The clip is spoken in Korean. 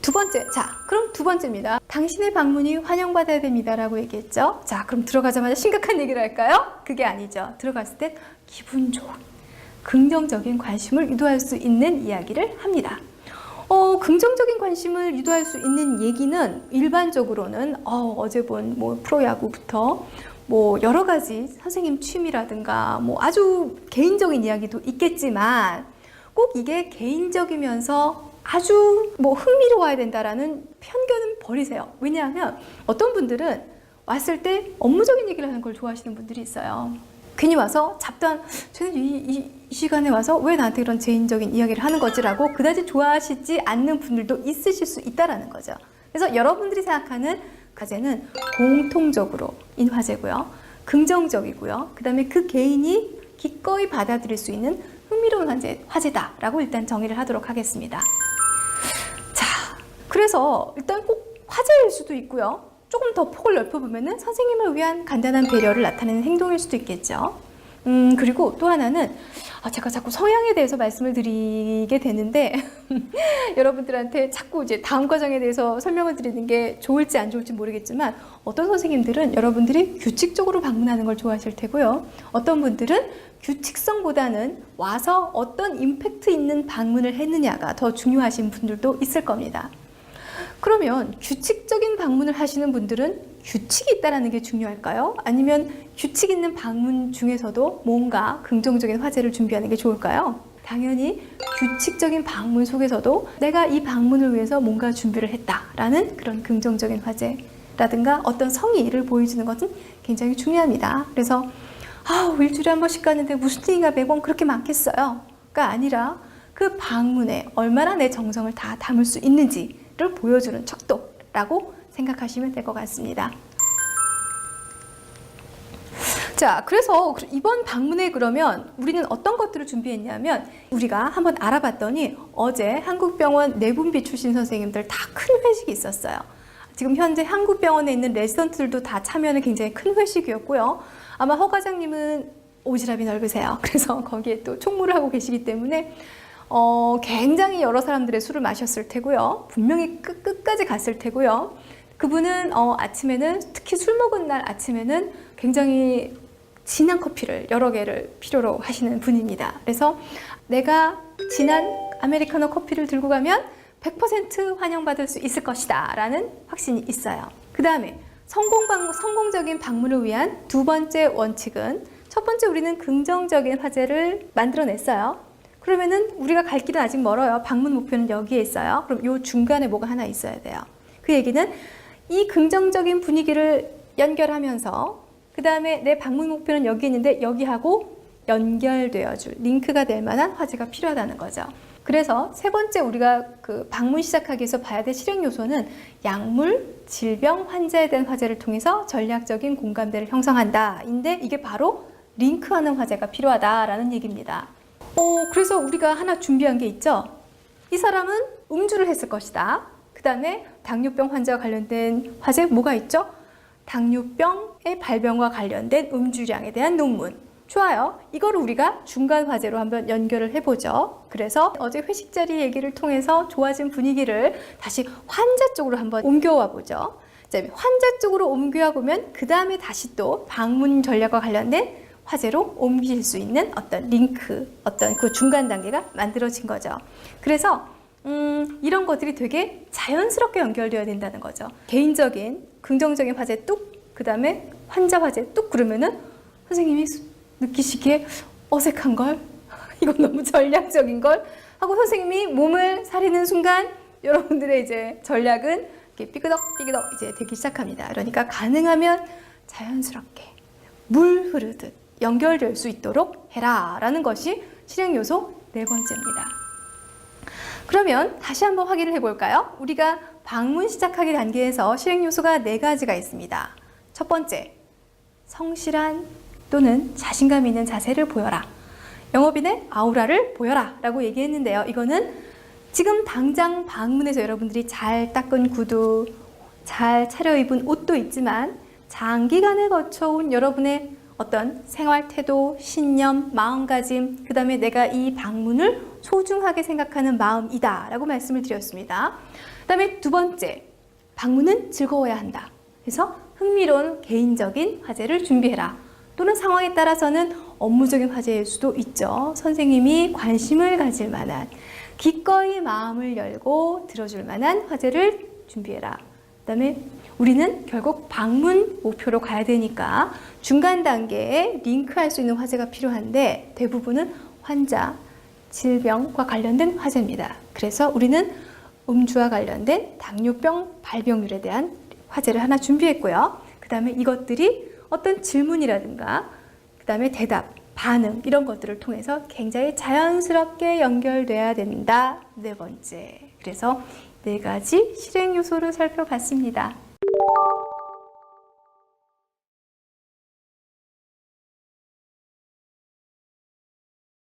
두 번째, 자, 그럼 두 번째입니다. 당신의 방문이 환영받아야 됩니다라고 얘기했죠. 자, 그럼 들어가자마자 심각한 얘기를 할까요? 그게 아니죠. 들어갔을 때 기분 좋은, 긍정적인 관심을 유도할 수 있는 이야기를 합니다. 긍정적인 관심을 유도할 수 있는 얘기는 일반적으로는 어제 본 뭐 프로야구부터 뭐 여러 가지 선생님 취미라든가 뭐 아주 개인적인 이야기도 있겠지만 꼭 이게 개인적이면서 아주 뭐 흥미로워야 된다라는 편견은 버리세요. 왜냐하면 어떤 분들은 왔을 때 업무적인 얘기를 하는 걸 좋아하시는 분들이 있어요. 괜히 와서 잡다한 쟤는 이 시간에 와서 왜 나한테 이런 개인적인 이야기를 하는 거지라고 그다지 좋아하시지 않는 분들도 있으실 수 있다라는 거죠. 그래서 여러분들이 생각하는 과제는 공통적으로인 화제고요. 긍정적이고요. 그 다음에 그 개인이 기꺼이 받아들일 수 있는 흥미로운 화제다라고 일단 정의를 하도록 하겠습니다. 자, 그래서 일단 꼭 화제일 수도 있고요. 조금 더 폭을 넓혀보면은 선생님을 위한 간단한 배려를 나타내는 행동일 수도 있겠죠. 그리고 또 하나는 제가 자꾸 성향에 대해서 말씀을 드리게 되는데 여러분들한테 자꾸 이제 다음 과정에 대해서 설명을 드리는 게 좋을지 안 좋을지 모르겠지만 어떤 선생님들은 여러분들이 규칙적으로 방문하는 걸 좋아하실 테고요. 어떤 분들은 규칙성보다는 와서 어떤 임팩트 있는 방문을 했느냐가 더 중요하신 분들도 있을 겁니다. 그러면 규칙적인 방문을 하시는 분들은 규칙이 있다는 게 중요할까요? 아니면 규칙 있는 방문 중에서도 뭔가 긍정적인 화제를 준비하는 게 좋을까요? 당연히 규칙적인 방문 속에서도 내가 이 방문을 위해서 뭔가 준비를 했다라는 그런 긍정적인 화제라든가 어떤 성의를 보여주는 것은 굉장히 중요합니다. 그래서 일주일에 한 번씩 가는데 무슨 얘기가 매번 그렇게 많겠어요? 가 아니라 그 방문에 얼마나 내 정성을 다 담을 수 있는지를 보여주는 척도라고 생각하시면 될 것 같습니다. 자, 그래서 이번 방문에 그러면 우리는 어떤 것들을 준비했냐면 우리가 한번 알아봤더니 어제 한국병원 내분비 출신 선생님들 다 큰 회식이 있었어요. 지금 현재 한국병원에 있는 레지던트들도 다 참여하는 굉장히 큰 회식이었고요. 아마 허 과장님은 오지랖이 넓으세요. 그래서 거기에 또 총무를 하고 계시기 때문에 굉장히 여러 사람들의 술을 마셨을 테고요. 분명히 끝까지 갔을 테고요. 그분은 아침에는 특히 술 먹은 날 아침에는 굉장히 진한 커피를 여러 개를 필요로 하시는 분입니다. 그래서 내가 진한 아메리카노 커피를 들고 가면 100% 환영받을 수 있을 것이다 라는 확신이 있어요. 그 다음에 성공적인 방문을 위한 두 번째 원칙은 첫 번째 우리는 긍정적인 화제를 만들어냈어요. 그러면은 우리가 갈 길은 아직 멀어요. 방문 목표는 여기에 있어요. 그럼 요 중간에 뭐가 하나 있어야 돼요. 그 얘기는 이 긍정적인 분위기를 연결하면서 그 다음에 내 방문 목표는 여기 있는데 여기하고 연결되어 줄 링크가 될 만한 화제가 필요하다는 거죠. 그래서 세 번째 우리가 그 방문 시작하기 위해서 봐야 될 실행 요소는 약물, 질병, 환자에 대한 화제를 통해서 전략적인 공감대를 형성한다. 인데 이게 바로 링크하는 화제가 필요하다라는 얘기입니다. 그래서 우리가 하나 준비한 게 있죠. 이 사람은 음주를 했을 것이다. 그 다음에 당뇨병 환자와 관련된 화제 뭐가 있죠? 당뇨병의 발병과 관련된 음주량에 대한 논문. 좋아요. 이거를 우리가 중간 화제로 한번 연결을 해보죠. 그래서 어제 회식 자리 얘기를 통해서 좋아진 분위기를 다시 환자 쪽으로 한번 옮겨와 보죠. 환자 쪽으로 옮겨와 보면 그 다음에 다시 또 방문 전략과 관련된 화제로 옮길 수 있는 어떤 링크, 어떤 그 중간 단계가 만들어진 거죠. 그래서 이런 것들이 되게 자연스럽게 연결되어야 된다는 거죠. 개인적인 긍정적인 화제 뚝, 그 다음에 환자 화제 뚝 그러면은 선생님이 느끼시기에 어색한 걸, 이건 너무 전략적인 걸 하고 선생님이 몸을 사리는 순간 여러분들의 이제 전략은 이렇게 삐그덕 이제 되기 시작합니다. 그러니까 가능하면 자연스럽게 물 흐르듯 연결될 수 있도록 해라 라는 것이 실행 요소 네 번째입니다. 그러면 다시 한번 확인을 해볼까요? 우리가 방문 시작하기 단계에서 실행 요소가 네 가지가 있습니다. 첫 번째, 성실한 또는 자신감 있는 자세를 보여라. 영업인의 아우라를 보여라 라고 얘기했는데요. 이거는 지금 당장 방문해서 여러분들이 잘 닦은 구두, 잘 차려입은 옷도 있지만 장기간에 거쳐온 여러분의 어떤 생활 태도, 신념, 마음가짐, 그 다음에 내가 이 방문을 소중하게 생각하는 마음이다 라고 말씀을 드렸습니다. 그다음에 두 번째, 방문은 즐거워야 한다. 그래서 흥미로운 개인적인 화제를 준비해라. 또는 상황에 따라서는 업무적인 화제일 수도 있죠. 선생님이 관심을 가질 만한, 기꺼이 마음을 열고 들어줄 만한 화제를 준비해라. 그다음에 우리는 결국 방문 목표로 가야 되니까 중간 단계에 링크할 수 있는 화제가 필요한데 대부분은 환자, 질병과 관련된 화제입니다. 그래서 우리는 음주와 관련된 당뇨병 발병률에 대한 화제를 하나 준비했고요. 그 다음에 이것들이 어떤 질문이라든가 그 다음에 대답, 반응 이런 것들을 통해서 굉장히 자연스럽게 연결돼야 된다. 네 번째. 그래서 네 가지 실행 요소를 살펴봤습니다.